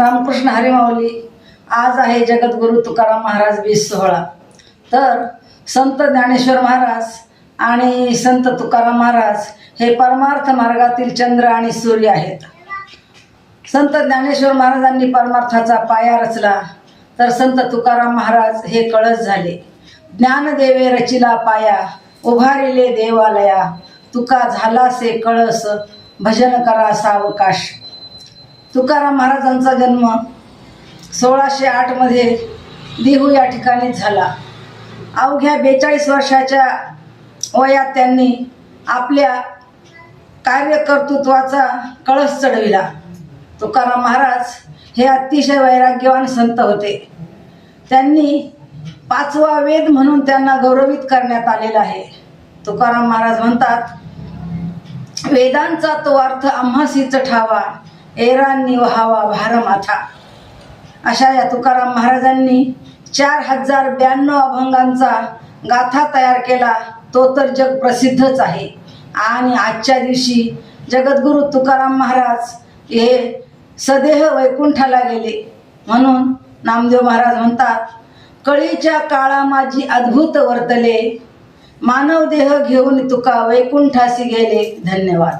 रामकृष्ण हरी माऊली. आज आहे जगद्गुरु तुकाराम महाराज 20 सोहळा. तर संत ज्ञानेश्वर महाराज आणि संत तुकाराम महाराज हे परमार्थ मार्गातील चंद्र आणि सूर्य आहेत. संत ज्ञानेश्वर महाराजांनी परमार्थाचा पाया रचला, तर संत तुकाराम महाराज हे कळस झाले. ज्ञानदेवे रचिला पाया, उभारिले देवालया, तुका झालासे कळस, भजन करा सावकाश. तुकाराम महाराजांचा जन्म 1608 मध्ये देहू या ठिकाणी झाला. अवघ्या 42 वर्षाच्या वयात त्यांनी आपल्या कार्यकर्तृत्वाचा कळस चढविला. तुकाराम महाराज हे अतिशय वैराग्यवान संत होते. त्यांनी 5वा वेद म्हणून त्यांना गौरवित करण्यात आलेला आहे. तुकाराम महाराज म्हणतात, वेदांचा तो अर्थ आम्हासीच ठावा, एरांनी वहावा भार माथा. अशा या तुकाराम महाराजांनी 4092 अभंगांचा गाथा तयार केला. तो तर जग प्रसिद्धच आहे. आणि आजच्या दिवशी जगद्गुरु तुकाराम महाराज हे सदेह वैकुंठाला गेले. म्हणून नामदेव महाराज म्हणतात, कळीच्या काळा माझी अद्भुत वर्तले, मानव देह घेऊन तुका वैकुंठासी गेले. धन्यवाद.